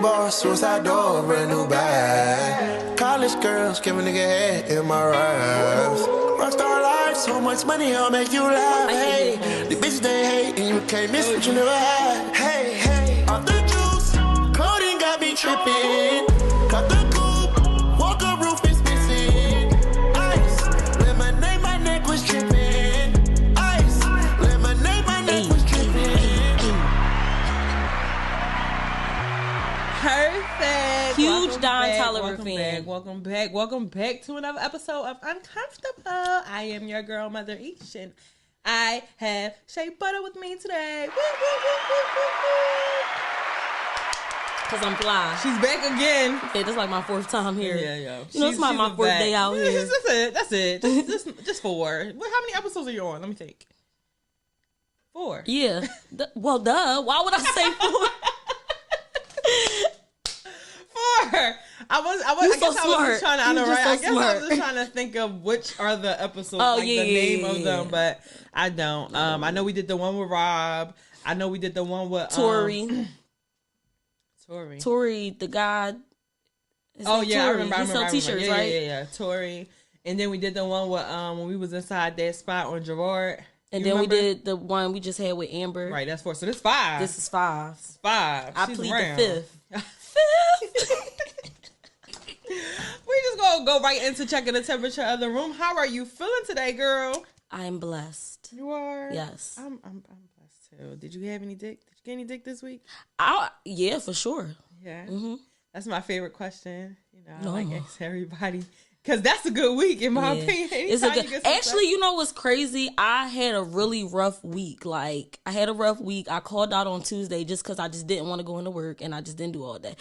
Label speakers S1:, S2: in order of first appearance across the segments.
S1: boss, suicide door, brand new bag. College girls, give a nigga head in my raps. Rockstar life, so much money, I'll make you laugh. Hey, the bitches they hate, and you can't miss what you never had. Hey, hey, off the juice, clothing got me tripping. Cut the coupe, walker roof is missing. Ice, lemonade, my neck was tripping. Ice, lemonade, my neck was tripping.
S2: Perfect.
S3: Huge Don TAYLORRIP fan.
S2: Welcome back to another episode of Uncomfortable. I am your girl, Mother Ish, and I have Shea Butter with me today. Woo, woo, woo, woo, woo, woo.
S3: Cause I'm fly.
S2: She's back again.
S3: Yeah, this like my fourth time here.
S2: Yeah.
S3: You know, it's my fourth day out here.
S2: That's it. Just 4. How many eepisodes are you on? Let me think. 4.
S3: Yeah. Well, duh. Why would I say 4?
S2: 4. I guess I was just trying to think of which are the episodes, the name of them, but I don't. I know we did the one with Rob. I know we did the one with
S3: Tori, the guy.
S2: Oh yeah,
S3: Tory.
S2: I remember.
S3: He sell t-shirts, right?
S2: Yeah. Tori. And then we did the one with when we was inside that spot on Gerard.
S3: And then remember? We did the one we just had with Amber.
S2: Right, that's 4. So this 5.
S3: This is 5.
S2: 5.
S3: I
S2: She's
S3: plead
S2: around.
S3: the 5th.
S2: We just gonna go right into checking the temperature of the room. How are you feeling today, girl?
S3: I am blessed.
S2: You are?
S3: Yes.
S2: I'm blessed too. Did you have any dick? Did you get any dick this week?
S3: Yeah, for sure.
S2: Yeah.
S3: Mm-hmm.
S2: That's my favorite question. You know, I ask everybody. Because that's a good week, in my opinion.
S3: It's a good. Actually, you know what's crazy? I had a really rough week. I called out on Tuesday just because I just didn't want to go into work, and I just didn't do all that.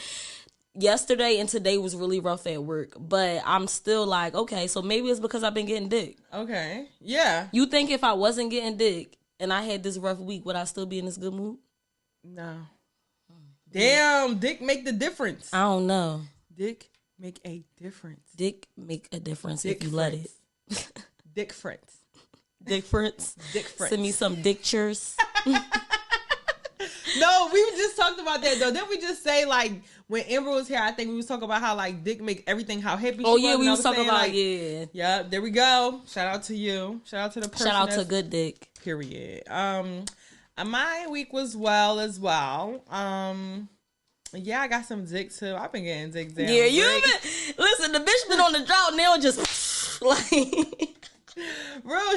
S3: Yesterday and today was really rough at work, but I'm still like, okay, so maybe it's because I've been getting dick.
S2: Okay, yeah.
S3: You think if I wasn't getting dick and I had this rough week, would I still be in this good mood?
S2: No. Damn, dick make the difference.
S3: I don't know.
S2: Dick make a difference.
S3: Dick make a difference if you let it.
S2: Dick Frence.
S3: Dick Frence.
S2: Dick Frence.
S3: Send me some dictures.
S2: No, we just talked about that though. Didn't we just say when Amber was here? I think we was talking about how dick make everything how happy. She was.
S3: We was talking about yeah.
S2: There we go. Shout out to you. Shout out to the person.
S3: Shout out to good dick.
S2: Period. My week was well as well. Yeah, I got some dick too. I've been getting dick down.
S3: Yeah, listen. The bitch been on the drought now, just
S2: real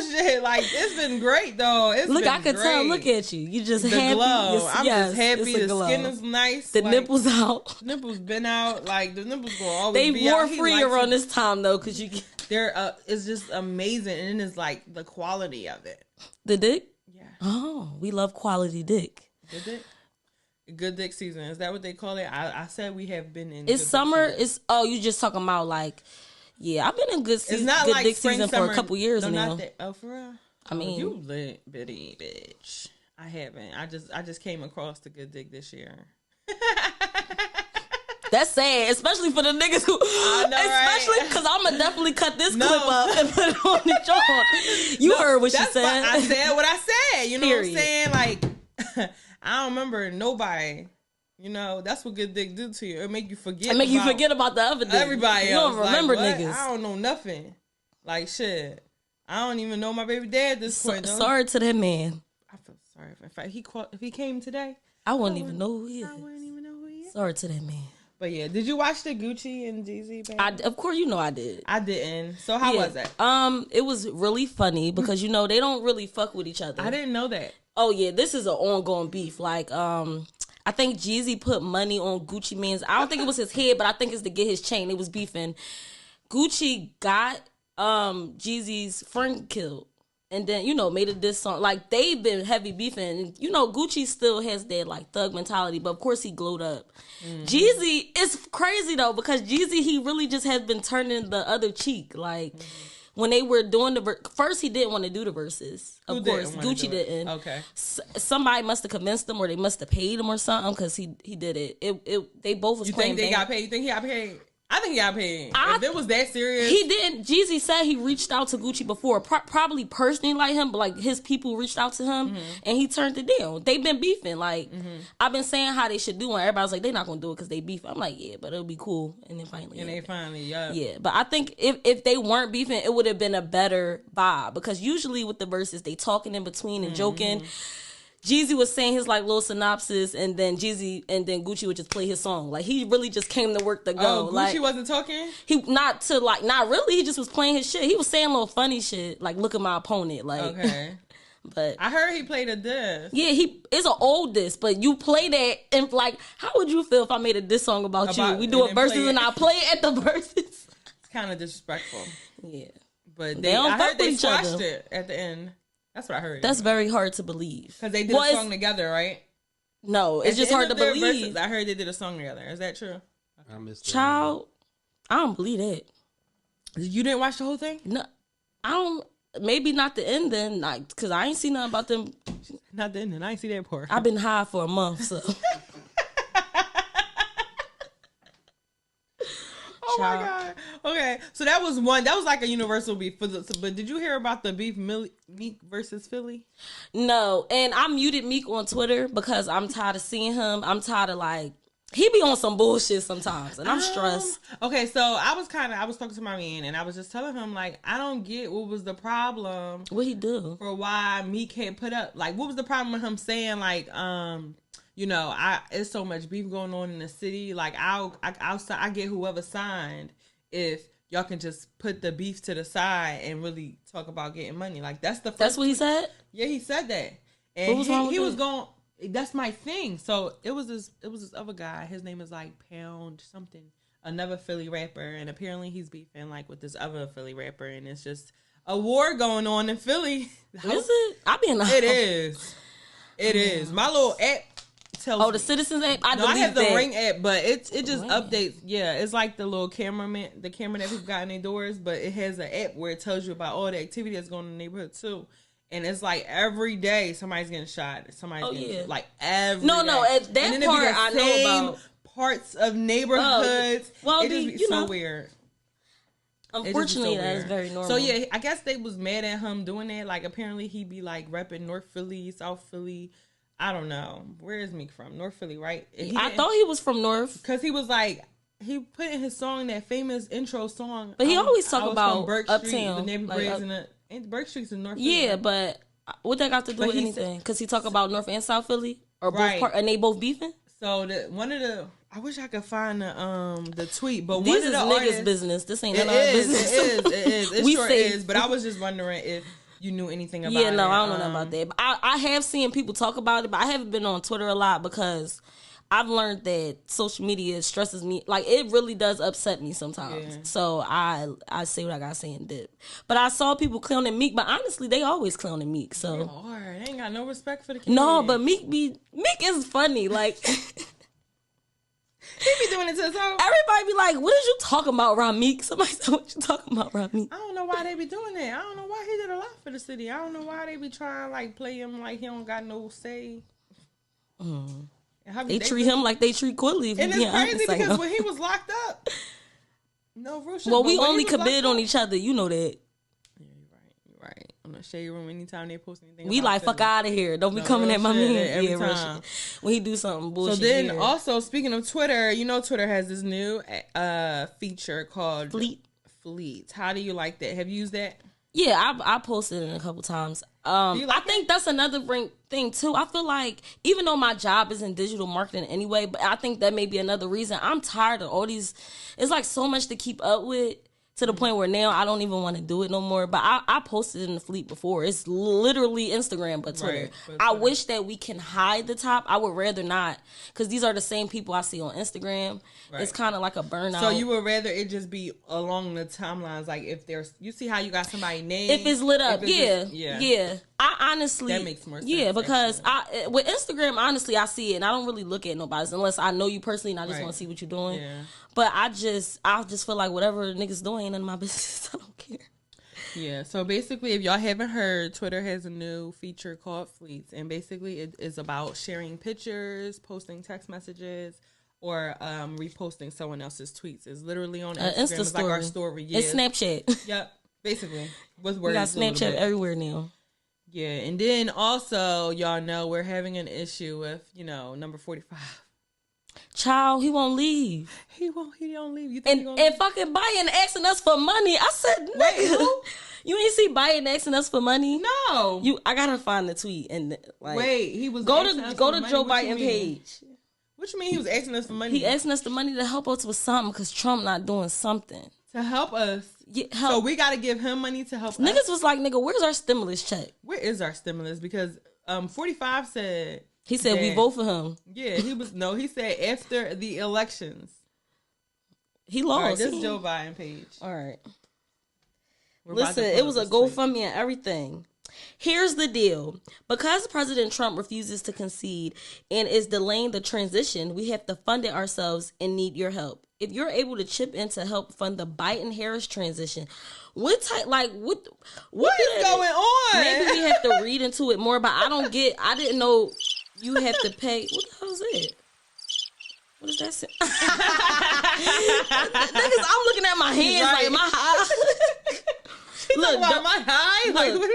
S2: shit. It's been great though.
S3: I could tell. Look at you. You just
S2: the
S3: happy.
S2: Glow. I'm just happy. The skin is nice.
S3: The nipples out.
S2: Nipples been out. The nipples will always be
S3: out.
S2: They
S3: more free around this time though, because you.
S2: It's just amazing, and it's the quality of it.
S3: The dick.
S2: Yeah.
S3: Oh, we love quality dick.
S2: Good dick. Good dick season. Is that what they call it? I said we have been in.
S3: It's summer. You just talking about yeah, I've been in good season.
S2: It's not
S3: good dick
S2: spring,
S3: season
S2: summer,
S3: for a couple years now.
S2: Not that, for real?
S3: I mean,
S2: you lit bitty bitch. I haven't. I just came across the good dick this year.
S3: That's sad, especially for the niggas who. I know, especially because I'm gonna definitely cut this clip up and put it on the joint. You heard what she said.
S2: I said what I said. You know what I'm saying? I don't remember nobody. You know, that's what good dick do to you. It make you forget.
S3: You forget about the other dick.
S2: Everybody
S3: you
S2: else.
S3: You don't remember niggas.
S2: I don't know nothing. Shit. I don't even know my baby dad at this point.
S3: Sorry to that man.
S2: I feel sorry. In fact, if he came today,
S3: I wouldn't even know who he is.
S2: I wouldn't even know who he is.
S3: Sorry to that man.
S2: But yeah, did you watch the Gucci and Dxck?
S3: Of course, I did.
S2: I didn't. So how was it?
S3: It was really funny because they don't really fuck with each other.
S2: I didn't know that.
S3: Oh yeah, this is an ongoing beef. I think Jeezy put money on Gucci Mane's. I don't think it was his head, but I think it's to get his chain. It was beefing. Gucci got Jeezy's friend killed. And then, made a diss song. They've been heavy beefing. And, Gucci still has that, thug mentality. But, of course, he glowed up. Mm-hmm. Jeezy, it's crazy, though, because Jeezy, he really just has been turning the other cheek. When they were doing first, he didn't want to do the verses. Of course, Gucci didn't.
S2: Okay.
S3: Somebody must have convinced him, or they must have paid him or something, because he did it. They both was playing.
S2: You think they got paid? You think he got paid? I think he got paid. If it was that serious.
S3: He didn't. Jeezy said he reached out to Gucci before. Probably personally like him, but like his people reached out to him and he turned it down. They've been beefing. Like, I've been saying how they should do it. Everybody's like, they're not going to do it because they beef. I'm like, yeah, but it'll be cool. And then finally. Yeah, but I think if they weren't beefing, it would have been a better vibe. Because usually with the verses, they talking in between and joking. Jeezy was saying his like little synopsis, and then Gucci would just play his song. Like he really just came to work to go.
S2: Oh, Gucci
S3: like,
S2: wasn't talking.
S3: Not really. He just was playing his shit. He was saying little funny shit, like "Look at my opponent." Like,
S2: okay.
S3: But
S2: I heard he played a diss.
S3: Yeah, it's an old diss, but you play that and like, how would you feel if I made a diss song about you? We do a verses and I play it at the verses. It's
S2: kind of disrespectful.
S3: Yeah,
S2: but I heard they squashed it at the end. That's what I heard.
S3: That's very hard to believe.
S2: Because they did a song together, right?
S3: No, it's just hard to believe.
S2: Verses, I heard they did a song together. Is that true?
S4: I missed it.
S3: Child, I don't believe that.
S2: You didn't watch the whole thing?
S3: No, I don't. Maybe not the ending, like, because I ain't seen nothing about them.
S2: Not the ending. I ain't see that part.
S3: I've been high for a month, so.
S2: Oh my God. Okay. So that was one. That was like a universal beef. But did you hear about the beef Meek versus Philly?
S3: No. And I muted Meek on Twitter because I'm tired of seeing him. I'm tired of like, he be on some bullshit sometimes and I'm stressed.
S2: Okay. So I was talking to my man and I was just telling him like, I don't get what was the problem.
S3: What he do?
S2: For why Meek can't put up, like, what was the problem with him saying like, you know, it's so much beef going on in the city. Like, I'll get whoever signed if y'all can just put the beef to the side and really talk about getting money. Like, that's the first.
S3: That's what he said?
S2: Yeah, he said that. And
S3: what was wrong with
S2: he was going, that's my thing. So it was this other guy. His name is like Pound something, another Philly rapper. And apparently he's beefing like with this other Philly rapper. And it's just a war going on in Philly.
S3: Is it? I be in the
S2: It is. It is. My little app.
S3: The Citizens app?
S2: I have the Ring app, but it just updates. Yeah, it's like the little camera that people got in their doors, but it has an app where it tells you about all the activity that's going on in the neighborhood too. And it's like every day somebody's getting shot. Somebody's getting like every day.
S3: At that part I know about.
S2: Parts of neighborhoods.
S3: Well,
S2: it just be so weird.
S3: Unfortunately, that is very normal.
S2: So yeah, I guess they was mad at him doing that. Like apparently he be like repping North Philly, South Philly. I don't know. Where is Meek from? North Philly, right?
S3: I thought he was from North.
S2: Because he was like, he put in his song, that famous intro song.
S3: But he always talk about
S2: Burke
S3: Uptown.
S2: Street, the neighborhoods and Burke Street's in North Philly.
S3: Yeah, but what that got to do with anything? Because he talk about North and South Philly? Or both and they both beefing?
S2: So I wish I could find the tweet, but
S3: these
S2: one
S3: is
S2: of the
S3: niggas' business. This ain't none of our business.
S2: It is. It sure is. But I was just wondering if you knew anything about it.
S3: Yeah, no, I don't know nothing about that. But I have seen people talk about it, but I haven't been on Twitter a lot because I've learned that social media stresses me. Like, it really does upset me sometimes. Yeah. So I say what I gotta say and dip. But I saw people clowning Meek, but honestly, they always clowning Meek. So
S2: Lord, they ain't got no respect for the kid.
S3: No, but Meek is funny. Like
S2: he be doing it to his own.
S3: Everybody be like, what is you talking about, Meek? Somebody said, what you talking about, Meek?
S2: I don't know why they be doing that. I don't know why he did a lot for the city. I don't know why they be trying like play him like he don't got no say.
S3: They treat him like they treat Quilly.
S2: And it's crazy because when he was locked up, no real shit.
S3: Well, we only could bid on each other. You know that.
S2: Yeah, you're right. I'm not shade room anytime they post anything.
S3: We like, fuck out of here. Don't be coming at my man.
S2: Every time.
S3: When he do something bullshit.
S2: So then also, speaking of Twitter, you know Twitter has this new feature called Fleet. How do you like that? Have you used that?
S3: Yeah, I posted it a couple times. I think that's another thing too. I feel like even though my job is in digital marketing anyway, but I think that may be another reason. I'm tired of all these. It's like so much to keep up with to the point where now I don't even want to do it no more. But I posted in the Fleet before. It's literally Instagram, but Twitter. Right, I wish that we can hide the top. I would rather not, because these are the same people I see on Instagram. Right. It's kind of like a burnout.
S2: So you would rather it just be along the timelines, like if there's, you see how you got somebody named,
S3: if it's lit up, yeah. I honestly,
S2: that makes more sense.
S3: Yeah, because with Instagram, honestly, I see it and I don't really look at nobody's unless I know you personally and I just want to see what you're doing. Yeah. But I just feel like whatever niggas doing ain't none of my business. I don't care.
S2: Yeah, so basically, if y'all haven't heard, Twitter has a new feature called Fleets, and basically it is about sharing pictures, posting text messages, or reposting someone else's tweets. It's literally on Instagram. It's like our story. Yeah.
S3: It's Snapchat.
S2: Yep. Basically. With words.
S3: We got Snapchat everywhere now.
S2: Yeah. And then also, y'all know we're having an issue with, number 45.
S3: Child, he won't leave.
S2: He don't leave. You
S3: think and fucking Biden asking us for money. I said, nigga, you ain't see Biden asking us for money?
S2: No.
S3: I gotta find the tweet and
S2: he was
S3: go to Joe Biden page.
S2: What you mean he was asking us for money?
S3: He asking us the money to help us with something because Trump not doing something.
S2: To help us?
S3: Yeah,
S2: So we got to give him money to help us?
S3: Niggas was like, nigga, where's our stimulus check?
S2: Where is our stimulus? Because 45 said...
S3: He said we vote for him.
S2: Yeah, he said after the elections.
S3: He lost.
S2: All right, this is Joe Biden page.
S3: All right. Listen, it was a GoFundMe and everything. Here's the deal. Because President Trump refuses to concede and is delaying the transition, we have to fund it ourselves and need your help. If you're able to chip in to help fund the Biden-Harris transition, what is
S2: going on?
S3: Maybe we have to read into it more, but I didn't know you have to pay. What the hell is it? What is that say? Niggas, I'm looking at my hands like my high.
S2: Look, my high? Look. Like, what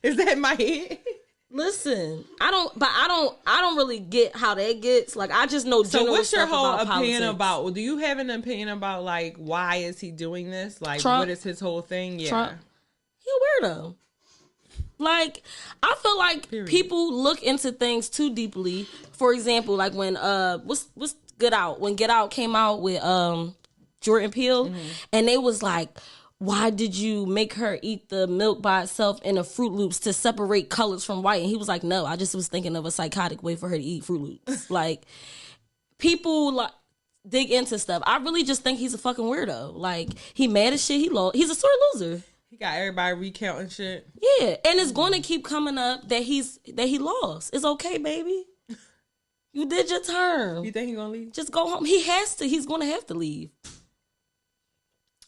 S2: is that in my head?
S3: Listen, I don't really get how that gets. Like, I just know general.
S2: So what's your whole opinion
S3: politics.
S2: about? Do you have an opinion about like why is he doing this? Like,
S3: Trump,
S2: what is his whole thing? Yeah,
S3: Trump, he a weirdo. Like, I feel like people look into things too deeply. For example, like when what's Get Out? When Get Out came out with Jordan Peele, and they was like, why did you make her eat the milk by itself in a Fruit Loops to separate colors from white? And he was like, no, I just was thinking of a psychotic way for her to eat Fruit Loops. Like, people like dig into stuff. I really just think he's a fucking weirdo. Like, he mad as shit. He's a sore loser.
S2: He got everybody recounting shit.
S3: Yeah, and it's going to keep coming up that he lost. It's okay, baby. You did your term.
S2: You think he's gonna leave?
S3: Just go home. He has to. He's going to have to leave.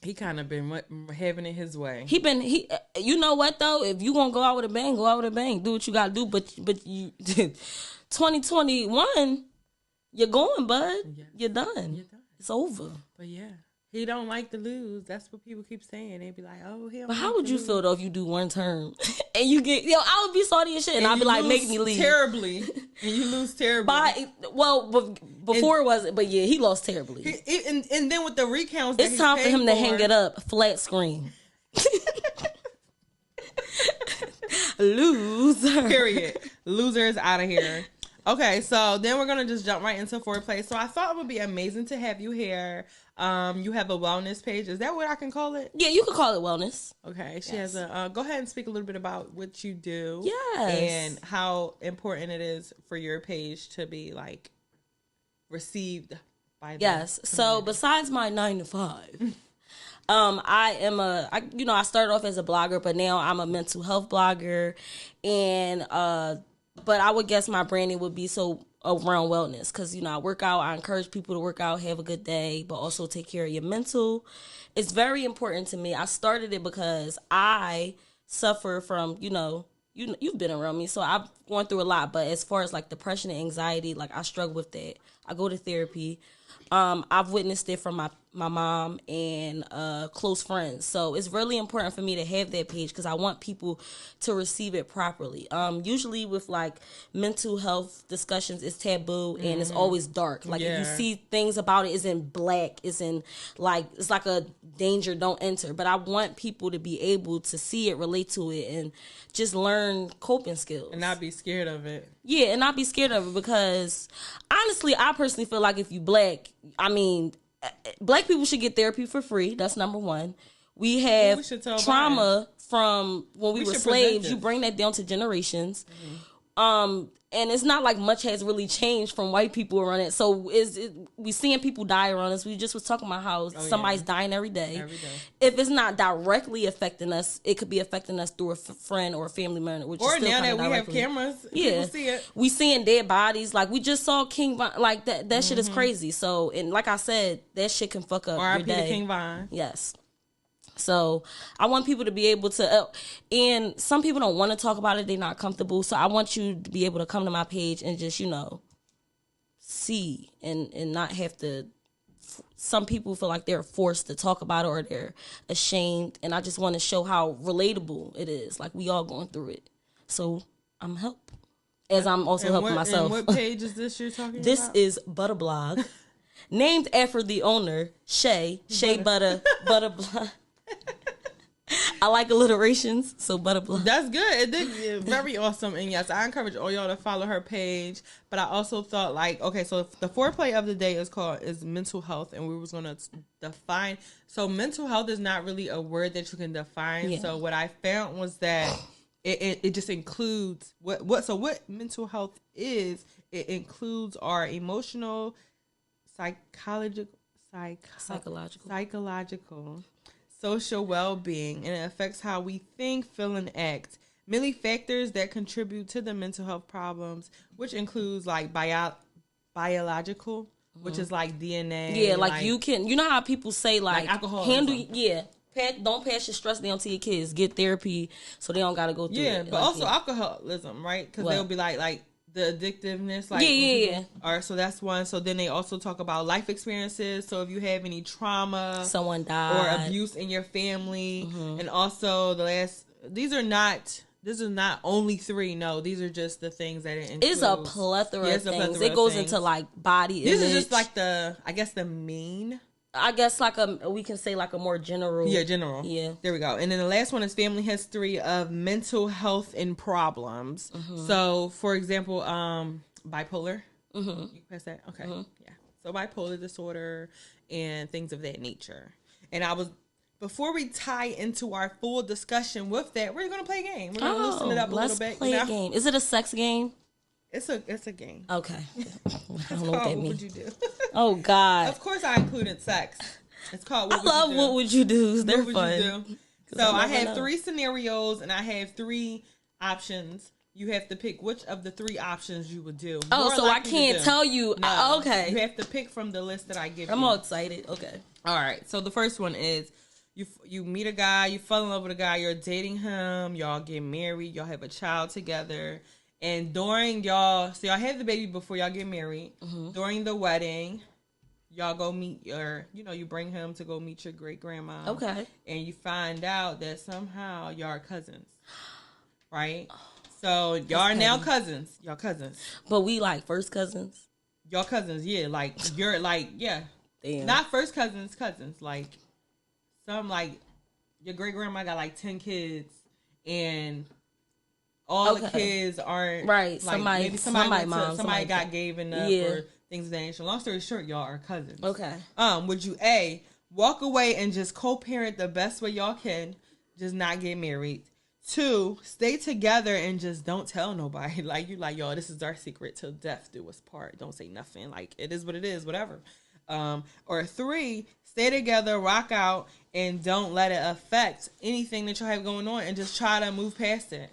S2: He kind of been having it his way.
S3: You know what though? If you gonna go out with a bang, go out with a bang. Do what you gotta do. But you, 2021, you're going, bud. Yeah. You're done. It's over.
S2: But yeah, he don't like to lose. That's what people keep saying. They be like, oh, he.
S3: But how would you feel though if you do one term and you get? I would be salty as shit, and I'd be like, make me leave
S2: terribly, and you lose terribly.
S3: Before it wasn't, but yeah, he lost terribly.
S2: And then with the recounts,
S3: it's time for him to hang it up, flat screen. Loser.
S2: Period. Loser is out of here. Okay, so then we're gonna just jump right into Foreplay. So I thought it would be amazing to have you here. You have a wellness page. Is that what I can call it?
S3: Yeah, you can call it wellness.
S2: Okay, she has a. Go ahead and speak a little bit about what you do.
S3: Yes.
S2: And how important it is for your page to be like received by.
S3: Yes. So besides my 9 to 5. I started off as a blogger, but now I'm a mental health blogger, and but I would guess my branding would be so around wellness because I work out. I encourage people to work out, have a good day, but also take care of your mental. It's very important to me. I started it because I suffer from you've been around me, so I've gone through a lot. But as far as like depression and anxiety, like I struggle with that. I go to therapy. I've witnessed it from my mom and close friends. So it's really important for me to have that page because I want people to receive it properly. Usually with like mental health discussions, it's taboo and it's always dark. Like if you see things about it, it's in black. It's like a danger, don't enter. But I want people to be able to see it, relate to it, and just learn coping skills.
S2: And not be scared of it.
S3: Yeah, and not be scared of it because honestly, I personally feel like if you black, black people should get therapy for free. That's number one. We have trauma from when we were slaves. You bring that down to generations. And it's not like much has really changed from white people around it. So we seeing people die around us. We just was talking about how somebody's dying every day. If it's not directly affecting us, it could be affecting us through a friend or a family member. Which
S2: or
S3: is still
S2: now that we
S3: directly.
S2: have cameras, people see it.
S3: We seeing dead bodies. Like we just saw King Von. Like that shit is crazy. So and like I said, that shit can fuck up your day.
S2: R.I.P. to King Von.
S3: Yes. So I want people to be able to, and some people don't want to talk about it. They're not comfortable. So I want you to be able to come to my page and just, see and not have to. Some people feel like they're forced to talk about it or they're ashamed, and I just want to show how relatable it is. Like, we all going through it, so I'm help as I'm also helping myself.
S2: And what page is this you're talking
S3: this
S2: about?
S3: This is Butterblog, named after the owner, Shea Butterblog. I like alliterations, so Butterblog.
S2: That's good. It did very awesome. And yes, I encourage all y'all to follow her page. But I also thought, like, okay, so the foreplay of the day is mental health, and we was gonna define. So mental health is not really a word that you can define. Yeah. So what I found was that it just includes what mental health is. It includes our emotional, psychological, social well-being, and it affects how we think, feel, and act. Many factors that contribute to the mental health problems, which includes like biological, which is like DNA.
S3: Yeah, like you know how people say like
S2: alcoholism.
S3: Don't pass your stress down to your kids. Get therapy so they don't got to go through it.
S2: Yeah, but like, also alcoholism, right? Because they'll be like the addictiveness, like
S3: yeah.
S2: So that's one. So then they also talk about life experiences. So if you have any trauma,
S3: someone died,
S2: or abuse in your family, and also these are not only three. No, these are just the things that it includes.
S3: It's a plethora of things. It goes into like body image.
S2: This is just like the main.
S3: I guess we can say like a more general.
S2: Yeah, general.
S3: Yeah.
S2: There we go. And then the last one is family history of mental health and problems. So, for example, bipolar. You can press that? Okay. Yeah. So bipolar disorder and things of that nature. And before we tie into our full discussion with that, we're going to play a game. We're going to loosen it up a little bit.
S3: Let's play a game. Is it a sex game?
S2: It's a game.
S3: Okay. I don't know what that means. What would you do? Oh, God.
S2: Of course I included sex. It's called
S3: What Would You Do? They're fun.
S2: You do? So I have 3 scenarios and I have 3 options. You have to pick which of the 3 options you would do.
S3: So I can't tell you.
S2: No,
S3: okay.
S2: You have to pick from the list that I give you.
S3: I'm all excited. Okay.
S2: All right. So the first one is you meet a guy, you fall in love with a guy, you're dating him, y'all get married, y'all have a child together. And during y'all have the baby before y'all get married. During the wedding, y'all go meet you bring him to go meet your great grandma.
S3: Okay.
S2: And you find out that somehow y'all are cousins. Right? So y'all are now cousins. Y'all cousins.
S3: But we like first cousins?
S2: Y'all cousins, yeah. Like you're like, yeah. Damn. Not first cousins. Like some like your great grandma got like 10 kids and all the kids aren't
S3: right.
S2: Like, somebody got gave enough or things of that nature. Long story short, y'all are cousins.
S3: Okay.
S2: Would you A, walk away and just co-parent the best way y'all can, just not get married? 2, stay together and just don't tell nobody. Like you like, yo, this is our secret till death do us part. Don't say nothing. Like it is what it is, whatever. Or 3, stay together, rock out, and don't let it affect anything that y'all have going on, and just try to move past it.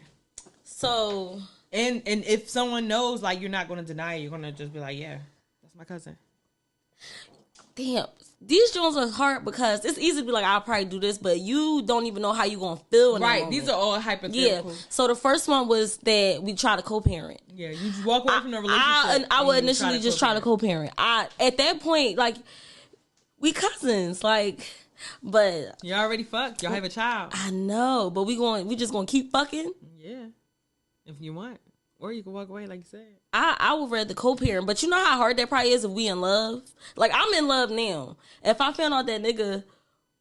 S3: So
S2: and if someone knows, like, you're not going to deny it, you're going to just be like, yeah, that's my cousin.
S3: Damn, these joints are hard because it's easy to be like, I'll probably do this, but you don't even know how you going to feel in
S2: right. These are all hypothetical.
S3: Yeah. So the first one was that we try to co-parent.
S2: Yeah, you just walk away from the relationship.
S3: I would initially just try to co-parent. At that point, like, we cousins, like, but
S2: you already fucked. Y'all have a child.
S3: I know, but we just gonna keep fucking.
S2: Yeah. If you want. Or you can walk away like you said.
S3: I would rather co-parent, but you know how hard that probably is if we in love? Like, I'm in love now. If I found out that nigga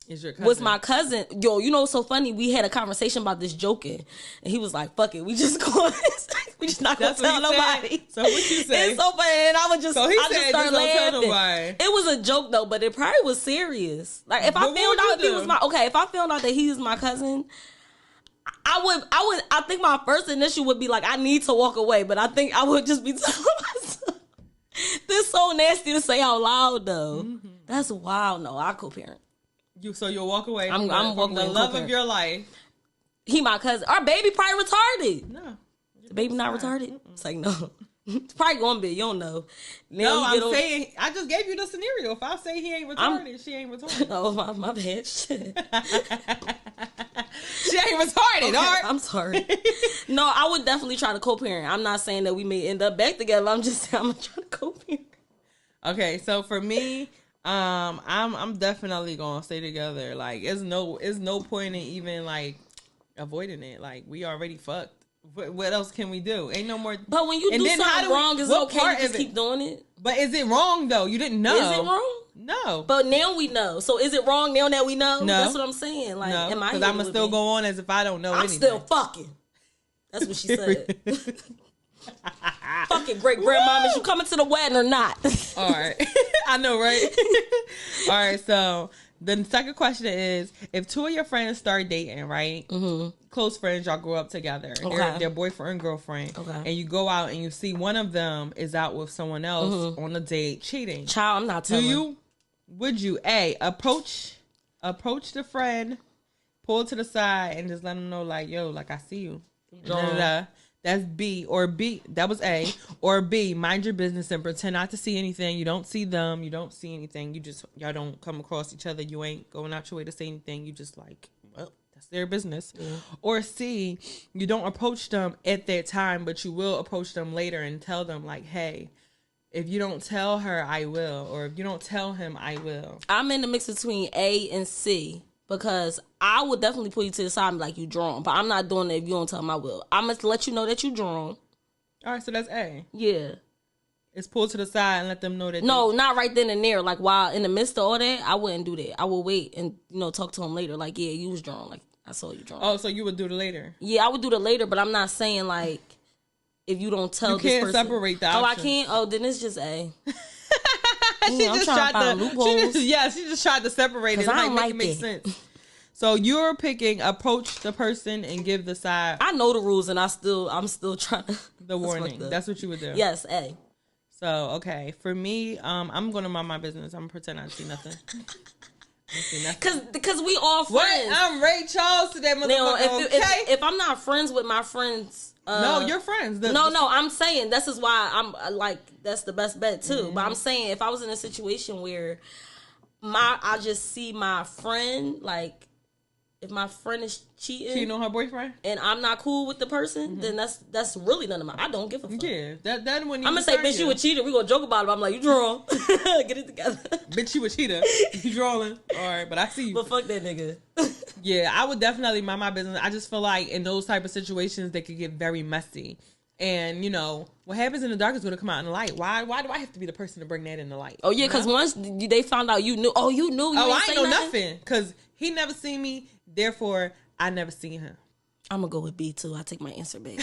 S2: is your cousin.
S3: Was my cousin, yo, you know what's so funny? We had a conversation about this joking, and he was like, fuck it, we just not gonna tell nobody.
S2: So what you say?
S3: It's so funny, and I would just,
S2: so he
S3: I
S2: said,
S3: just start laughing.
S2: Tell nobody.
S3: It was a joke though, but it probably was serious. Like, if I found out if I found out that he was my cousin, I think my first initial would be like, I need to walk away, but I think I would just be telling myself, this is so nasty to say out loud though. Mm-hmm. That's wild. No, I co-parent.
S2: So you'll walk away. I'm
S3: walking
S2: the love of your life.
S3: He my cousin. Our baby probably retarded.
S2: No,
S3: the baby not retarded. Mm-mm. It's like, no. It's probably gonna be. You don't know.
S2: Now I'm saying. I just gave you the scenario. If I say he ain't retarded, she ain't retarded.
S3: Oh my bad. Shit.
S2: She ain't retarded.
S3: Okay,
S2: all right.
S3: I'm sorry. No, I would definitely try to co-parent. I'm not saying that we may end up back together. I'm just saying I'm gonna try to co-parent.
S2: Okay, so for me, I'm definitely gonna stay together. Like, it's no point in even like avoiding it. Like, we already fucked. What else can we do? Ain't no more.
S3: But when you do something wrong, is it okay to just keep doing it?
S2: But is it wrong though? You didn't know.
S3: Is it wrong?
S2: No.
S3: But now we know. So is it wrong now that we know?
S2: No.
S3: That's what I'm saying. Like,
S2: no,
S3: am I?
S2: Because I'ma still go on as if I don't know
S3: I'm
S2: anything.
S3: still fucking. That's what she said. Fucking great grandmama, is you coming to the wedding or not?
S2: All right. I know, right? All right, so the second question is, if two of your friends start dating, right? Mm-hmm. Close friends, y'all grew up together. Okay. They're boyfriend and girlfriend. Okay. And you go out and you see one of them is out with someone else on a date cheating.
S3: Child, I'm not telling.
S2: Would you, A, approach the friend, pull to the side, and just let them know, like, yo, like, I see you. That's B. Or B, that was A. Or B, mind your business and pretend not to see anything. You don't see them. You don't see anything. Y'all don't come across each other. You ain't going out your way to say anything. You just like, well, that's their business. Yeah. Or C, you don't approach them at that time, but you will approach them later and tell them, like, hey, if you don't tell her, I will. Or if you don't tell him, I will. I'm
S3: in the mix between A and C. Because I would definitely put you to the side and be like, you drawn. But I'm not doing it if you don't tell them I will. I'm going to let you know that you drawn.
S2: All right, so that's A.
S3: Yeah.
S2: It's pulled to the side and let them know that.
S3: No, not right then and there. Like, while in the midst of all that, I wouldn't do that. I will wait and, talk to him later. Like, yeah, you was drawn. Like, I saw you drawn.
S2: Oh, so you would do it later?
S3: Yeah, I would do it later, but I'm not saying, like, if you don't tell this person.
S2: You can't separate the options.
S3: Oh, I can't? Oh, then it's just A.
S2: She just tried to separate it.
S3: I
S2: Like, make sense. So you're picking approach the person and give the side.
S3: I know the rules, and I'm still trying to.
S2: The warning. That's what you would do.
S3: Yes, A.
S2: So okay, for me, I'm gonna mind my business. I'm gonna pretend I don't see nothing.
S3: Because we all friends.
S2: What? I'm Ray Charles today, motherfucker.
S3: If I'm not friends with my friends.
S2: No, you're friends.
S3: No, I'm saying this is why I'm like that's the best bet too. Mm-hmm. But I'm saying if I was in a situation where I just see my friend, like if my friend is cheating
S2: on her boyfriend
S3: and I'm not cool with the person, then that's really none of my. I don't give a fuck.
S2: Yeah, that when
S3: I'm gonna say, bitch, you a cheater. We gonna joke about it. But I'm like, you drawn. Get it together.
S2: Bitch, you a cheater. You drawing. All right, but I see you.
S3: But fuck that nigga.
S2: Yeah, I would definitely mind my business. I just feel like in those type of situations, they could get very messy. And, what happens in the dark is going to come out in the light. Why do I have to be the person to bring that in the light?
S3: Oh, yeah, because once they found out you knew. Oh, you knew.
S2: I ain't know nothing. Because he never seen me. Therefore, I never seen him.
S3: I'm going to go with B, too. I take my answer back.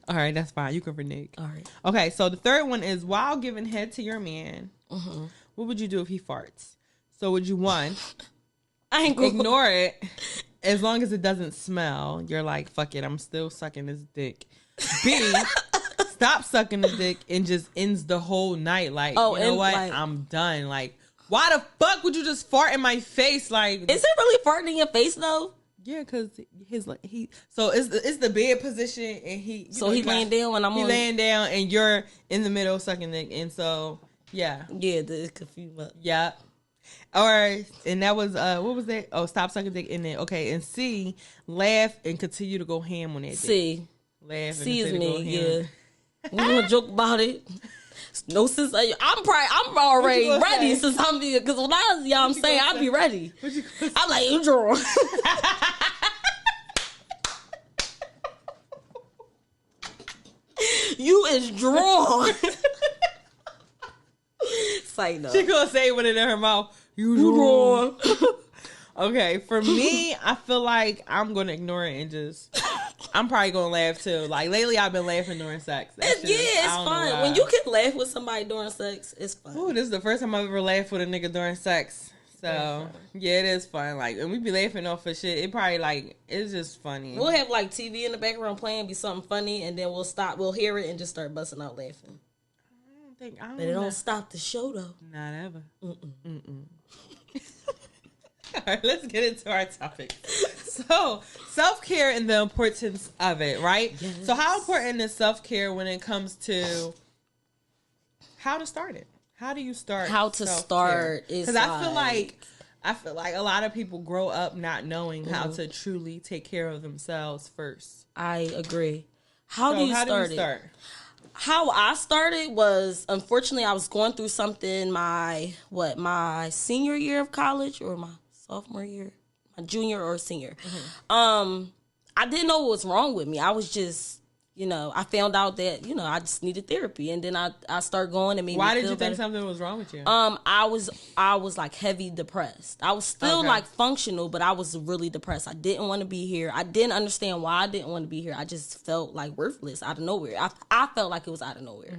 S2: All right, that's fine. You can renege.
S3: All right.
S2: Okay, so the third one is, while giving head to your man, what would you do if he farts? So would you, one...
S3: I ain't gonna
S2: ignore it as long as it doesn't smell. You're like, fuck it, I'm still sucking this dick. B, stop sucking the dick and just ends the whole night. Like, you know what? Like, I'm done. Like, why the fuck would you just fart in my face? Like,
S3: is it really farting in your face though?
S2: Yeah, because so it's the bed position and he
S3: laying down when
S2: he laying down and you're in the middle sucking dick, and so yeah,
S3: it's confused.
S2: Yeah. Or, and that was, what was that? Oh, stop sucking dick in there. Okay, and C, laugh and continue to go ham on that dick.
S3: C.
S2: Laugh and
S3: C is me, yeah. We gonna joke about it. No sense. I'm already ready since I'm here. Because when I was young, I'm saying I'll be ready. I'm like, you drawn. You is drawn. Say no.
S2: She gonna say with it in her mouth. You wrong. Okay, for me, I feel like I'm gonna ignore it and just. I'm probably gonna laugh too. Like lately, I've been laughing during sex.
S3: It's fun when you can laugh with somebody during sex. It's fun.
S2: Ooh, this is the first time I've ever laughed with a nigga during sex. So yeah, it is fun. Like, and we be laughing off of shit. It probably like it's just funny.
S3: We'll have like TV in the background playing, be something funny, and then we'll stop. We'll hear it and just start busting out laughing. But it don't stop the show though.
S2: Not ever. All right, let's get into our topic. So, self-care and the importance of it, right? Yes. So, how important is self-care when it comes to how to start it? How do you start?
S3: How to start is
S2: because I feel like a lot of people grow up not knowing how to truly take care of themselves first.
S3: I agree. How do you start it? How I started was, unfortunately, I was going through something my senior year of college or my sophomore year, my junior or senior. I didn't know what was wrong with me. I was just, I found out that, I just needed therapy. And then I started going and made me feel better.
S2: Why did you think something was wrong with you?
S3: I was like heavy depressed. I was still like functional, but I was really depressed. I didn't want to be here. I didn't understand why I didn't want to be here. I just felt like worthless out of nowhere. I felt like it was out of nowhere.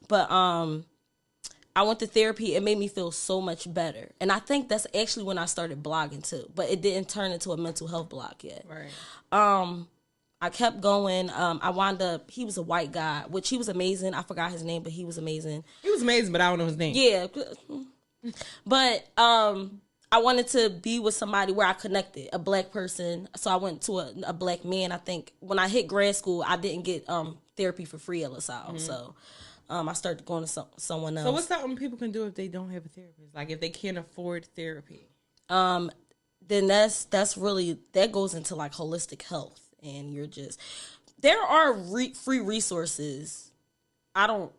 S3: But I went to therapy. It made me feel so much better. And I think that's actually when I started blogging too. But it didn't turn into a mental health blog yet.
S2: Right.
S3: I kept going. I wound up, he was a white guy, which he was amazing. I forgot his name, but he was amazing.
S2: He was amazing, but I don't know his name.
S3: Yeah. But I wanted to be with somebody where I connected, a black person. So I went to a black man. I think when I hit grad school, I didn't get therapy for free at LaSalle. So I started going to someone else.
S2: So what's something people can do if they don't have a therapist? Like if they can't afford therapy?
S3: Then that's really, that goes into like holistic health. And there are free resources. I don't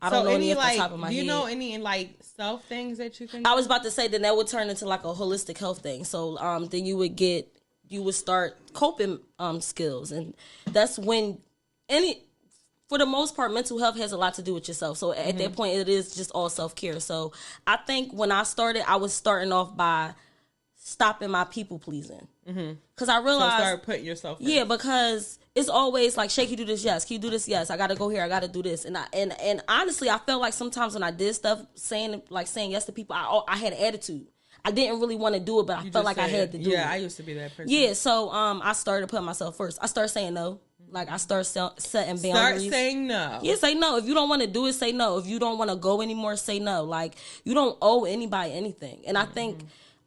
S3: know any off the top of my head.
S2: Do you know any like self things that you can do?
S3: I was about to say that would turn into like a holistic health thing. So then you would start coping skills, and that's when for the most part, mental health has a lot to do with yourself. So at that point, it is just all self-care. So I think when I started, I was starting off by stopping my people pleasing. Because I realized...
S2: So start putting yourself first.
S3: Yeah, because it's always like, Shay, can you do this? Yes. Can you do this? Yes. I got to go here. I got to do this. And honestly, I felt like sometimes when I did stuff, saying yes to people, I had an attitude. I didn't really want to do it, but I felt like I had to do it.
S2: Yeah, I used to be that person.
S3: Yeah, so I started putting myself first. I started saying no. Like, I started setting boundaries.
S2: Start saying no.
S3: Yeah, say no. If you don't want to do it, say no. If you don't want to go anymore, say no. Like, you don't owe anybody anything. And I think...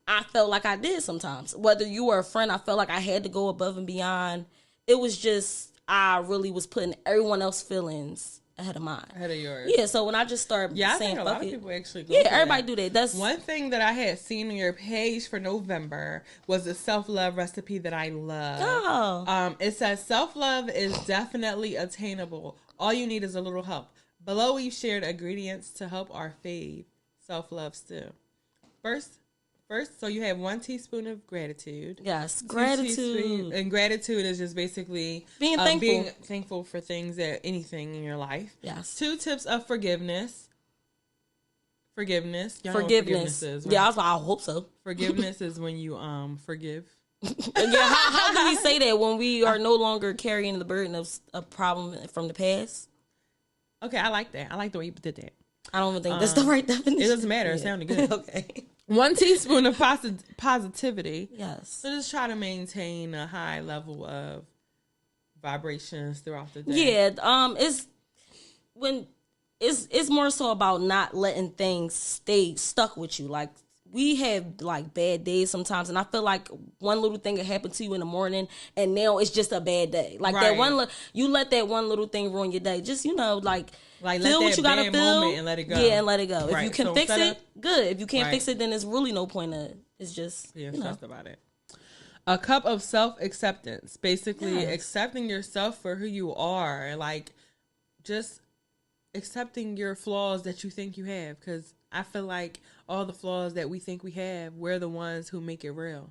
S3: I felt like I did sometimes. Whether you were a friend, I felt like I had to go above and beyond. It was just, I really was putting everyone else's feelings ahead of mine.
S2: Ahead of yours.
S3: Yeah, so when I just started saying,
S2: I think a lot of people actually go
S3: everybody do that. That's
S2: one thing that I had seen on your page for November was a self-love recipe that I love.
S3: Oh.
S2: It says, self-love is definitely attainable. All you need is a little help. Below, we've shared ingredients to help our fave self-love stew. First, so you have 1 teaspoon of gratitude.
S3: Yes, gratitude.
S2: And gratitude is just basically
S3: being thankful.
S2: Being thankful for anything in your life.
S3: Yes.
S2: 2 tips of forgiveness. Forgiveness.
S3: Y'all know what forgiveness is, right? Yeah, I hope so.
S2: Forgiveness is when you forgive.
S3: Yeah, how do we say that when we are no longer carrying the burden of a problem from the past?
S2: Okay, I like that. I like the way you did that.
S3: I don't even think that's the right definition.
S2: It doesn't matter. It sounded good.
S3: Okay.
S2: 1 teaspoon of positivity.
S3: Yes.
S2: So just try to maintain a high level of vibrations throughout the day.
S3: Yeah. It's more so about not letting things stay stuck with you. Like, we have like bad days sometimes, and I feel like one little thing will happen to you in the morning, and now it's just a bad day. Like that one, you let that one little thing ruin your day. Just like feel what you gotta feel
S2: and let it go.
S3: Yeah, and let it go.
S2: Right.
S3: If you can fix it, good. If you can't fix it, then it's really no point in it. It's just
S2: stressed about it. A cup of self-acceptance, basically accepting yourself for who you are, like just accepting your flaws that you think you have, because I feel like all the flaws that we think we have, we're the ones who make it real.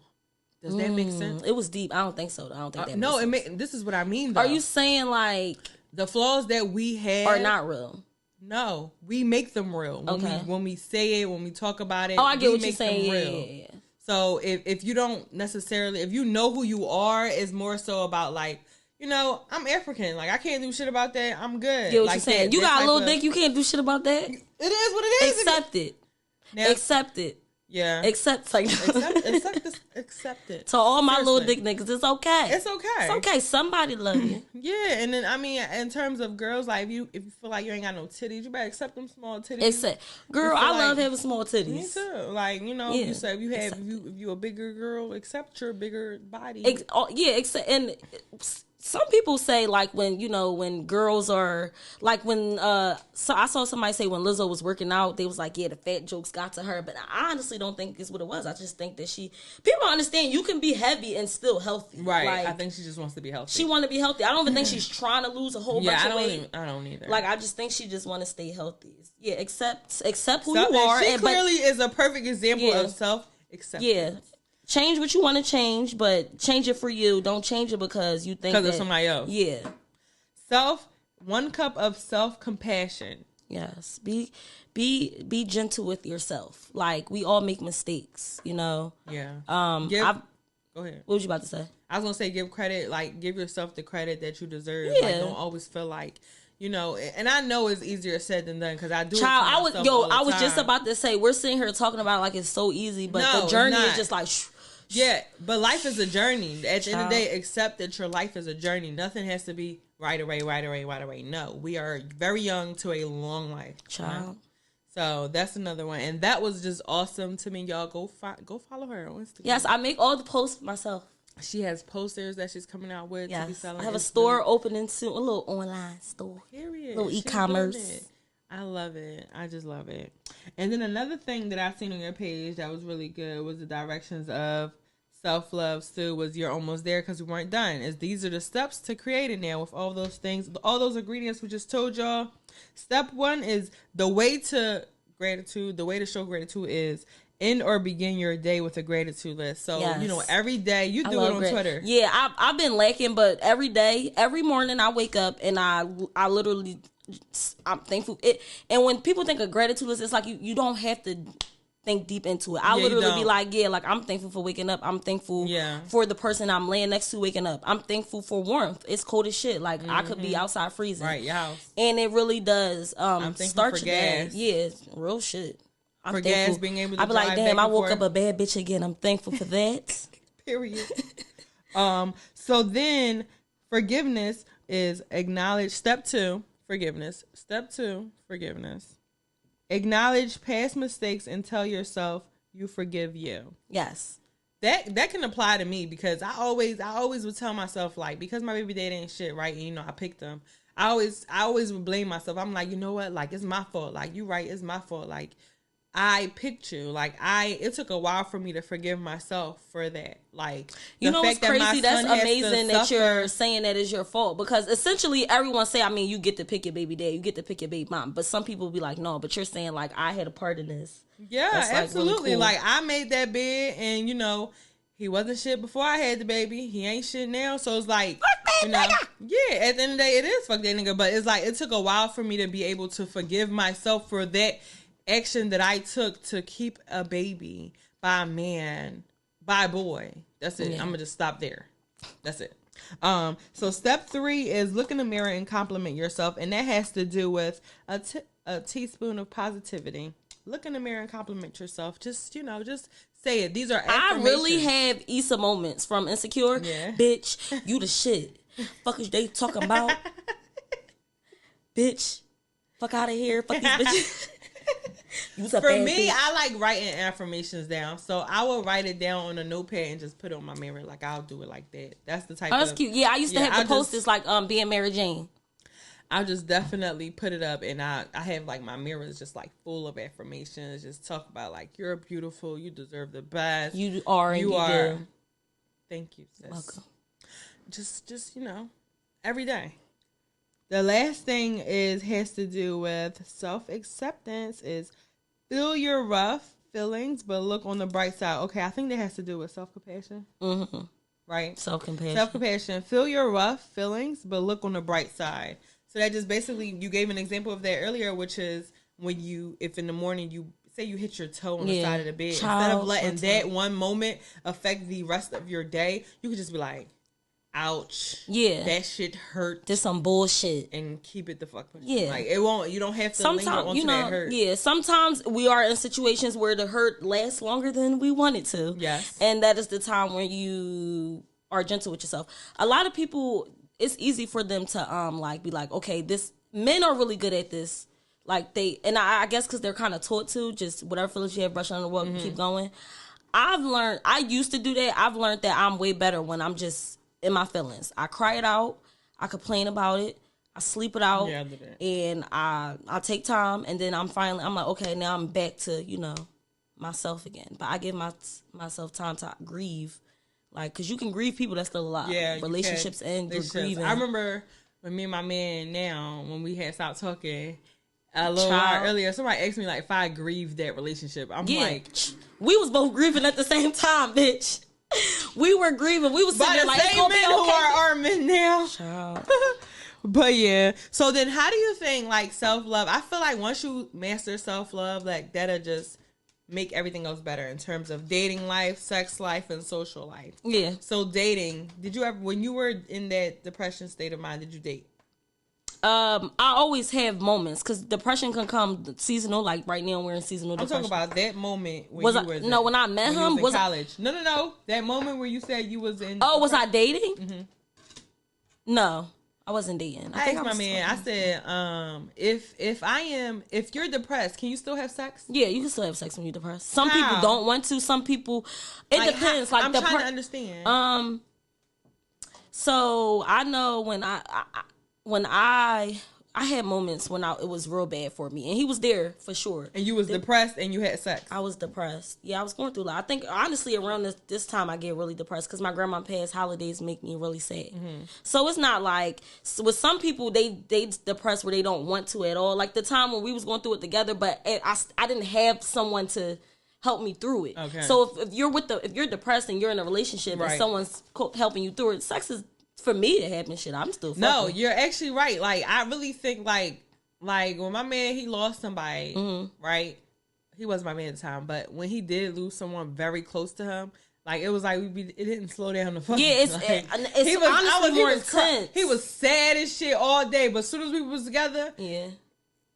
S2: Does that make sense?
S3: It was deep. I don't think so. I don't think that
S2: no,
S3: makes sense.
S2: This is what I mean, though.
S3: Are you saying like
S2: the flaws that we have
S3: are not real?
S2: No, we make them real. When we say it, when we talk about it.
S3: Oh, I get what you're saying. Yeah.
S2: So if you don't necessarily, if you know who you are, it's more so about like, I'm African. Like, I can't do shit about that. I'm good.
S3: Get what you're saying. You got a little dick. You can't do shit about that.
S2: It is what it is.
S3: Accept it. Now, accept it.
S2: Yeah.
S3: Accept
S2: it.
S3: To all my little dick niggas, it's okay.
S2: It's okay.
S3: It's okay. Somebody love you.
S2: Yeah, and then I mean, in terms of girls, like if you feel like you ain't got no titties, you better accept them small titties.
S3: Girl, I love having small titties.
S2: Me too. Like you say, if you a bigger girl, accept your bigger body.
S3: Accept and some people say like when girls are like so I saw somebody say when Lizzo was working out, they was like, yeah, the fat jokes got to her, but I honestly don't think it's what it was. I just think that people don't understand you can be heavy and still healthy.
S2: Right.
S3: Like,
S2: I think she just wants to be healthy.
S3: She want to be healthy. I don't even think she's trying to lose a whole bunch of weight.
S2: I don't either.
S3: Like, I just think she just want to stay healthy. Yeah, accept who you are.
S2: She clearly is a perfect example of self-acceptance.
S3: Yeah. Change what you want to change, but change it for you. Don't change it because you think
S2: of somebody else.
S3: Yeah.
S2: 1 cup of self-compassion.
S3: Yes. Be gentle with yourself. Like, we all make mistakes, you know?
S2: Yeah.
S3: Go ahead. What was you about to say?
S2: I was going to say give credit, like, give yourself the credit that you deserve.
S3: Yeah.
S2: Like, don't always feel like, you know, and I know it's easier said than done because I do.
S3: I was just about to say, we're sitting here talking about like it's so easy, but the journey is just like...
S2: Yeah, but life is a journey. At the end of the day, accept that your life is a journey. Nothing has to be right away. No, we are very young to a long life.
S3: Child.
S2: Right? So that's another one. And that was just awesome to me. Y'all go follow her on Instagram.
S3: Yes, I make all the posts myself.
S2: She has posters that she's coming out with to be selling.
S3: I have a store opening soon, a little online store.
S2: Period.
S3: A little e-commerce.
S2: I love it. I just love it. And then another thing that I've seen on your page that was really good was the directions of self-love still was you're almost there because we weren't done. These are the steps to create it now with all those things, all those ingredients we just told y'all. Step 1 is the way to gratitude. The way to show gratitude is end or begin your day with a gratitude list. So, you know, every day you do it on Twitter.
S3: Yeah, I've been lacking, but every day, every morning I wake up and I literally... I'm thankful. And when people think of gratitude list, it's like you don't have to think deep into it. I literally be like, I'm thankful for waking up. I'm thankful for the person I'm laying next to waking up. I'm thankful for warmth. It's cold as shit. Like I could be outside freezing.
S2: Right, your house.
S3: And it really does
S2: I'm
S3: start
S2: for
S3: your
S2: gas.
S3: day. Yeah, real shit. I'm
S2: for
S3: thankful.
S2: Gas, being able to
S3: I be like, damn, I woke
S2: forth.
S3: up a bad bitch again. I'm thankful for that.
S2: Period. So then forgiveness is acknowledge. Step 2. Forgiveness. Step 2, forgiveness. Acknowledge past mistakes and tell yourself you forgive you.
S3: Yes.
S2: That can apply to me because I always would tell myself, like, because my baby dad ain't shit, right? And, you know, I picked him. I always would blame myself. I'm like, you know what? Like, it's my fault. Like, you right, it's my fault. Like, I picked you. Like, it took a while for me to forgive myself for that. Like,
S3: you know what's crazy? That's amazing that you're saying that is your fault because essentially everyone say, I mean, you get to pick your baby dad, you get to pick your baby mom, but some people be like, no, but you're saying like I had a part in this.
S2: Yeah,
S3: that's, like,
S2: absolutely.
S3: really cool.
S2: Like I made that bed, and you know, he wasn't shit before I had the baby. He ain't shit now, so it's like, you know, yeah. At the end of the day, it is fuck that nigga, but it's like it took a while for me to be able to forgive myself for that action that I took to keep a baby by a man, by a boy. That's it. Yeah. I'm gonna just stop there. That's it. So step 3 is look in the mirror and compliment yourself, and that has to do with a teaspoon of positivity. Look in the mirror and compliment yourself. Just, you know, just say it. These are affirmations.
S3: I really have Issa moments from Insecure. Yeah. Bitch, you the shit. Fuck is they talking about? Bitch, fuck out of here. Fuck these bitches.
S2: For me, bitch. I like writing affirmations down. So I will write it down on a notepad and just put it on my mirror. Like, I'll do it like that. That's the type of...
S3: that's cute. Yeah, I used to have the posters like being Mary Jane.
S2: I'll just definitely put it up, and I have like my mirrors just like full of affirmations. Just talk about like, you're beautiful, you deserve the best.
S3: You are, and you are. Do.
S2: Thank you, sis. Welcome. Just you know, every day. The last thing has to do with self-acceptance is feel your rough feelings, but look on the bright side. Okay, I think that has to do with self-compassion. Mm-hmm. Right?
S3: Self-compassion.
S2: Self-compassion. Feel your rough feelings, but look on the bright side. So that just basically, you gave an example of that earlier, which is when if in the morning you say you hit your toe on the side of the bed, instead of letting that one moment affect the rest of your day, you could just be like, ouch. Yeah. That shit hurt.
S3: This some bullshit.
S2: And keep it the fuck pushing. Yeah. Like, you don't have to linger onto that hurt.
S3: Yeah. Sometimes we are in situations where the hurt lasts longer than we want it to.
S2: Yes.
S3: And that is the time when you are gentle with yourself. A lot of people, it's easy for them to like be like, okay, men are really good at this. Like I guess because they're kind of taught to, just whatever feelings you have, brush under the rug, keep going. I used to do that. I've learned that I'm way better when I'm just in my feelings. I cry it out. I complain about it. I sleep it out.
S2: Yeah, I do that.
S3: And I take time, and then I'm like, okay, now I'm back to, myself again. But I give myself time to grieve. Like, because you can grieve people that's still alive.
S2: Yeah,
S3: relationships end, you're grieving.
S2: I remember when me and my man now, when we had stopped talking a little while earlier, somebody asked me, like, if I grieved that relationship. I'm like...
S3: We was both grieving at the same time, bitch. We were grieving. We was sitting there like, it's gonna be okay.
S2: Who are our men now. Child. But yeah. So then how do you think, like, self-love, I feel like once you master self-love, like, that'll just make everything else better in terms of dating life, sex life, and social life.
S3: Yeah.
S2: So dating, did you ever, when you were in that depression state of mind, did you date?
S3: I always have moments because depression can come seasonal. Like right now, we're in seasonal depression.
S2: I'm talking about that moment when
S3: when I met him.
S2: Was in college? No. That moment where you said you was in.
S3: Oh, was I dating? Mm-hmm. No, I wasn't dating.
S2: I asked my man. I said, if you're depressed, can you still have sex?
S3: Yeah, you can still have sex when you're depressed. Some people don't want to. Some people, it depends. Like
S2: I'm trying to understand.
S3: So I know when I had moments when it was real bad for me, and he was there for sure.
S2: And you was depressed and you had sex.
S3: I was depressed. Yeah, I was going through a lot. I think honestly around this time I get really depressed because my grandma passed. Holidays make me really sad. Mm-hmm. So it's not like with some people they depressed where they don't want to at all. Like the time when we was going through it together, but I didn't have someone to help me through it. Okay. So if you're depressed and you're in a relationship and someone's helping you through it, sex is. For me, it happened. Shit, I'm still fucking.
S2: No, you're actually right. Like, I really think, like when my man, he lost somebody, right? He wasn't my man at the time, but when he did lose someone very close to him, like, it was like, it didn't slow down the fucking.
S3: Yeah, it's honestly more intense.
S2: He was sad as shit all day, but as soon as we was together.
S3: Yeah.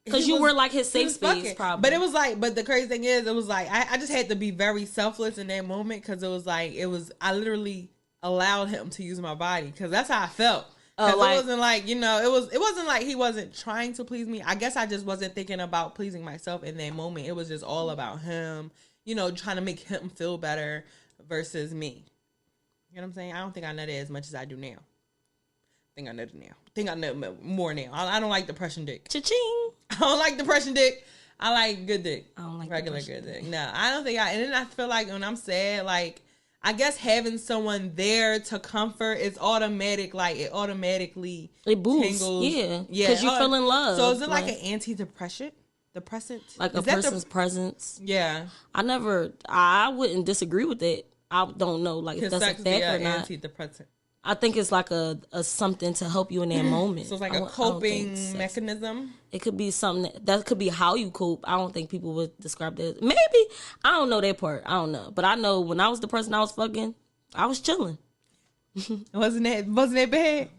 S3: Because you were like his safe space, probably.
S2: But it was like, but the crazy thing is, it was like, I just had to be very selfless in that moment because it was like, I literally allowed him to use my body because that's how I felt. Because it wasn't like, it wasn't like he wasn't trying to please me. I guess I just wasn't thinking about pleasing myself in that moment. It was just all about him, trying to make him feel better versus me. You know what I'm saying? I don't think I know that as much as I do now. I think I know it now. I think I know more now. I don't like depression dick.
S3: Cha-ching.
S2: I don't like depression dick. I like good dick.
S3: I don't like
S2: regular good dick. No, I don't think and then I feel like when I'm sad, like, I guess having someone there to comfort is automatic. Like, it automatically
S3: boosts.
S2: Tingles.
S3: Yeah. Because you feel in love.
S2: So is it like an antidepressant?
S3: Like a person's presence?
S2: Yeah.
S3: I wouldn't disagree with that. I don't know, like, if that's a fact or not.
S2: Antidepressant.
S3: I think it's like a something to help you in that moment.
S2: So it's like a coping mechanism.
S3: It could be something that could be how you cope. I don't think people would describe that. Maybe. I don't know that part. I don't know. But I know when I was the person I was fucking, I was chilling.
S2: Wasn't that bad?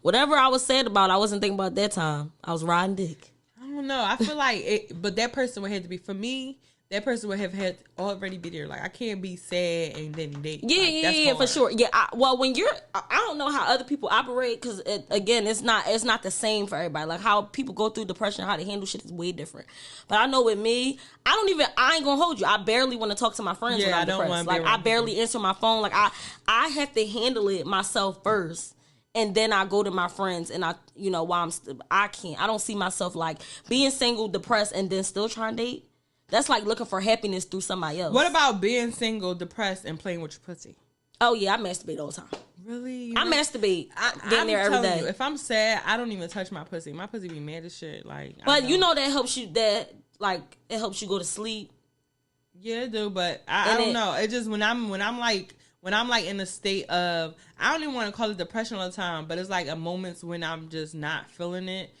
S3: Whatever I was sad about, I wasn't thinking about that time. I was riding dick.
S2: I don't know. I feel like but that person would have to be, for me, that person would have had already be there. Like, I can't be sad and then date.
S3: Yeah,
S2: like,
S3: for sure. Yeah, when you're, I don't know how other people operate because again, it's not the same for everybody. Like how people go through depression, how they handle shit is way different. But I know with me, I ain't gonna hold you. I barely want to talk to my friends when I'm depressed. Like I barely answer my phone. Like I have to handle it myself first. And then I go to my friends and while I don't see myself like being single, depressed, and then still trying to date. That's like looking for happiness through somebody else.
S2: What about being single, depressed, and playing with your pussy?
S3: Oh, yeah, I masturbate all the time.
S2: Really?
S3: I masturbate. I'm there every day.
S2: If I'm sad, I don't even touch my pussy. My pussy be mad as shit. Like,
S3: but that helps you. It helps you go to sleep.
S2: Yeah, it do. But I don't know. It just when I'm like in a state of, I don't even want to call it depression all the time, but it's like a moments when I'm just not feeling it.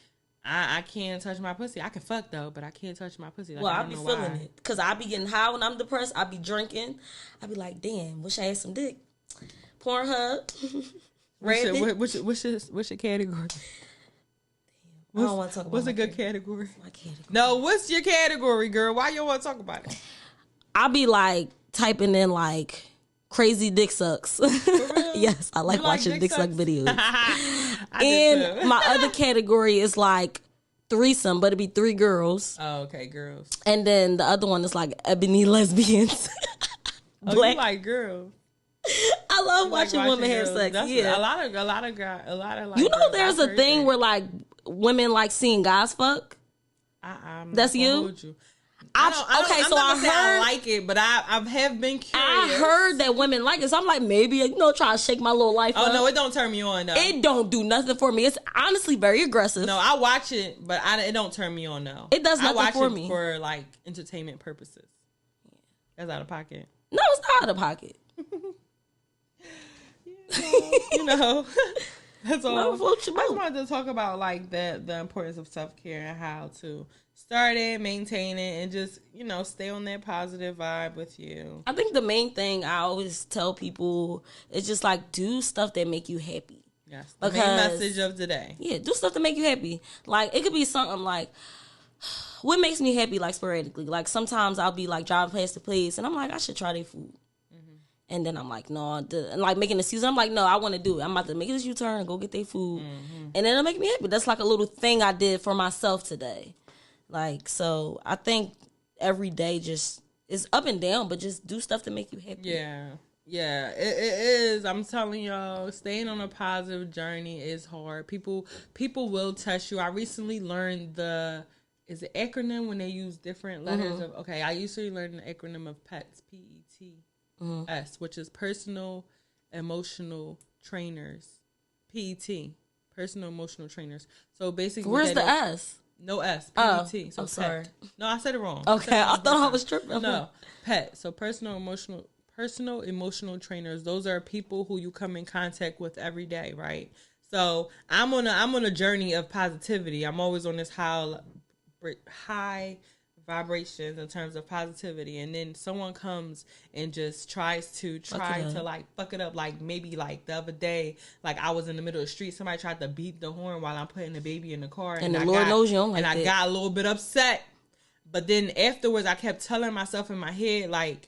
S2: I can't touch my pussy. I can fuck though, but I can't touch my pussy. Like,
S3: well, I be feeling it because I be getting high when I'm depressed. I be drinking. I be like, damn, wish I had some dick. Pornhub.
S2: What's your category?
S3: I don't want to talk about.
S2: What's a good category?
S3: My category.
S2: No, what's your category, girl? Why you don't want to talk about it?
S3: I be like typing in like crazy dick sucks. Yes, I like watching dick suck videos. And my other category is like threesome, but it'd be 3 girls.
S2: Oh, okay, girls.
S3: And then the other one is like ebony lesbians.
S2: Oh, you like girls?
S3: I I love watching women have sex.
S2: That's
S3: Yeah,
S2: a lot of like.
S3: You know, there's a thing where like women like seeing guys fuck. That's you. I
S2: like it, but I have been curious.
S3: I heard that women like it, so I'm like, maybe, try to shake my little life up.
S2: No, it don't turn me on, though.
S3: It don't do nothing for me. It's honestly very aggressive.
S2: No, I watch it, but it don't turn me on, though.
S3: It does nothing for me.
S2: For, like, entertainment purposes. That's out of pocket.
S3: No, it's not out of pocket.
S2: That's all.
S3: No,
S2: I just wanted to talk about, like, the importance of self-care and how to start it, maintain it, and just, stay on that positive vibe with you.
S3: I think the main thing I always tell people is just, like, do stuff that make you happy.
S2: Yes, the main message of today.
S3: Yeah, do stuff that make you happy. Like, it could be something like, what makes me happy, like, sporadically? Like, sometimes I'll be, like, driving place to place, and I'm like, I should try their food. And then I'm like, no, and like making the season, I'm like, no, I want to do it. I'm about to make this U-turn and go get their food. And then it'll make me happy. That's like a little thing I did for myself today. Like, so I think every day just is up and down, but just do stuff to make you happy.
S2: Yeah. Yeah, it is. I'm telling y'all, staying on a positive journey is hard. People will test you. I recently learned is it acronym when they use different letters of, okay, I used to learn the acronym of PETS, PETS, which is Personal Emotional Trainers, PET, Personal Emotional Trainers. So basically,
S3: where's the S?
S2: No S, PET. So
S3: I'm sorry.
S2: No, I said it wrong.
S3: Okay, I thought I was tripping.
S2: No, PET. So Personal Emotional Trainers. Those are people who you come in contact with every day, right? So I'm on a journey of positivity. I'm always on this high vibrations in terms of positivity, and then someone comes and just tries to like fuck it up. Like maybe like the other day, like I was in the middle of the street, somebody tried to beat the horn while I'm putting the baby in the car,
S3: and the Lord knows you don't like that.
S2: And I got a little bit upset, but then afterwards I kept telling myself in my head, like,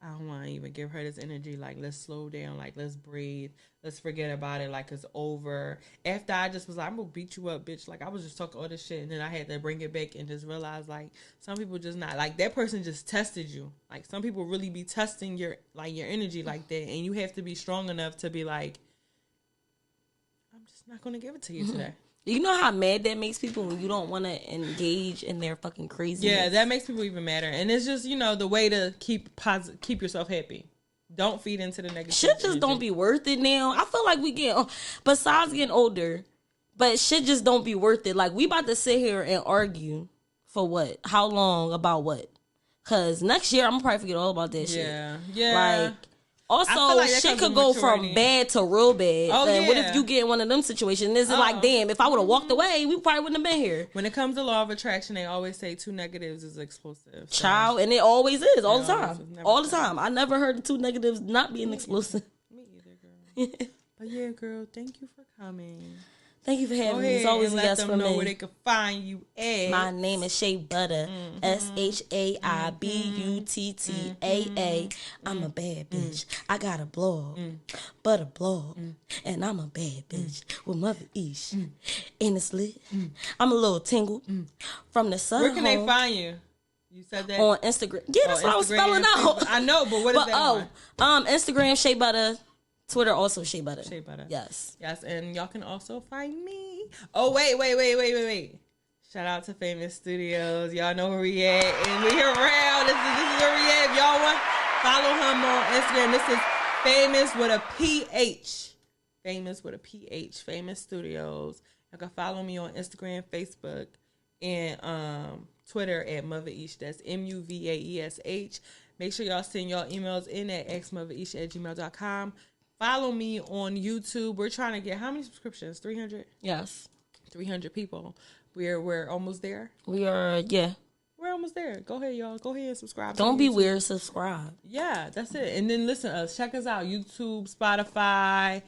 S2: I don't want to even give her this energy. Like, let's slow down. Like, let's breathe. Let's forget about it. Like, it's over. After I just was like, I'm going to beat you up, bitch. Like, I was just talking all this shit. And then I had to bring it back and just realize, like, some people just not. Like, that person just tested you. Like, some people really be testing your energy like that. And you have to be strong enough to be like, I'm just not going to give it to you today.
S3: You know how mad that makes people when you don't want to engage in their fucking craziness?
S2: Yeah, that makes people even madder. And it's just, the way to keep yourself happy. Don't feed into the negative.
S3: Shit just don't be worth it now. I feel like we besides getting older, but shit just don't be worth it. Like, we about to sit here and argue for what? How long? About what? Because next year, I'm going to probably forget all about that shit.
S2: Yeah.
S3: Like, also, like shit could go from bad to real bad. And what if you get in one of them situations? It's like, damn, if I would have walked away, we probably wouldn't have been here.
S2: When it comes to law of attraction, they always say 2 negatives is explosive. So.
S3: Child, and it always is, all the time. All the time. I never heard the 2 negatives not being explosive.
S2: Me either, girl. But yeah, girl, thank you for coming.
S3: Thank you for having me. It's always a yes from me.
S2: Let them know where they can find you at.
S3: My name is Shea Butter. SHAIBUTTAA. I'm a bad bitch. I got a blog. Butter blog. And I'm a bad bitch with Mother Ish. And it's lit. I'm a little tingled from the sun.
S2: Where can they find you? You said that?
S3: On Instagram. Yeah, that's what I was spelling out.
S2: I know, but what is that on?
S3: Instagram, Shea Butter. Twitter also Shea Butter.
S2: Shea Butter.
S3: Yes.
S2: Yes, and y'all can also find me. Oh, wait. Shout out to Famous Studios. Y'all know where we at. And we here around. This is where we at. If y'all want, follow him on Instagram. This is Famous with a PH. Famous with a PH. Famous Studios. Y'all can follow me on Instagram, Facebook, and Twitter at Mother Ish. That's MUVAESH. Make sure y'all send y'all emails in at xmotherish@gmail.com. Follow me on YouTube. We're trying to get how many subscriptions? 300?
S3: Yes.
S2: 300 people. We're almost there.
S3: We are, yeah.
S2: We're almost there. Go ahead, y'all. Go ahead and subscribe.
S3: Don't be weird. Subscribe.
S2: Yeah, that's it. And then listen to us. Check us out. YouTube, Spotify,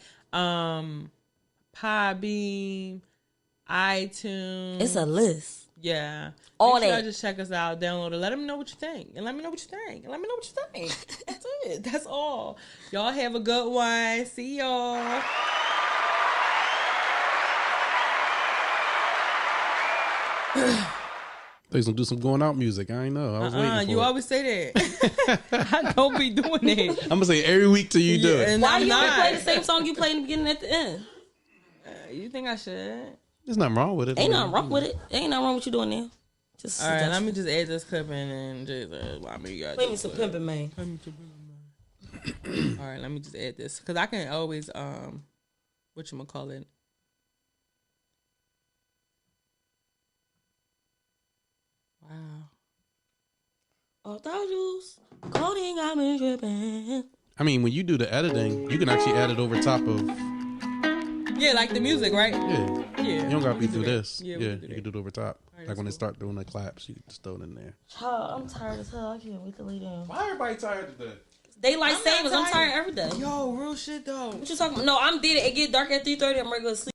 S2: Podbeam, iTunes.
S3: It's a list.
S2: Yeah.
S3: All
S2: that.
S3: that.
S2: Just check us out, download it. Let them know what you think. And let me know what you think. That's it. That's all. Y'all have a good one. See y'all.
S4: They gonna do some going out music. I ain't know. I was waiting for
S2: you
S4: it.
S2: always say that. I don't be doing it.
S4: I'm gonna say every week till you do it.
S3: Why you always play the same song you play in the beginning and at the end?
S2: You think I should?
S4: There's nothing wrong with it.
S3: Ain't nothing wrong with it. Ain't nothing wrong with you doing now.
S2: Just all right, let me just add this clip in and just
S3: play me some pimpin', man.
S2: All right, let me just add this because I can always whatchamacallit. Wow.
S3: Oh, thought juice. Coding, I've been tripping.
S4: I mean, when you do the editing, you can actually add it over top of.
S2: Yeah, like the music, right?
S4: Yeah. You don't gotta be through this.
S2: Yeah,
S4: you can do it over top. Right, like when they start doing the claps, you can just throw it in there.
S3: Child, I'm tired as hell. I can't wait to lay down.
S4: Why everybody tired today?
S3: Daylight savings. I'm tired every day.
S2: Yo, real shit though.
S3: What you talking about? No, I'm dead. It get dark at 3:30. I'm ready to go to sleep.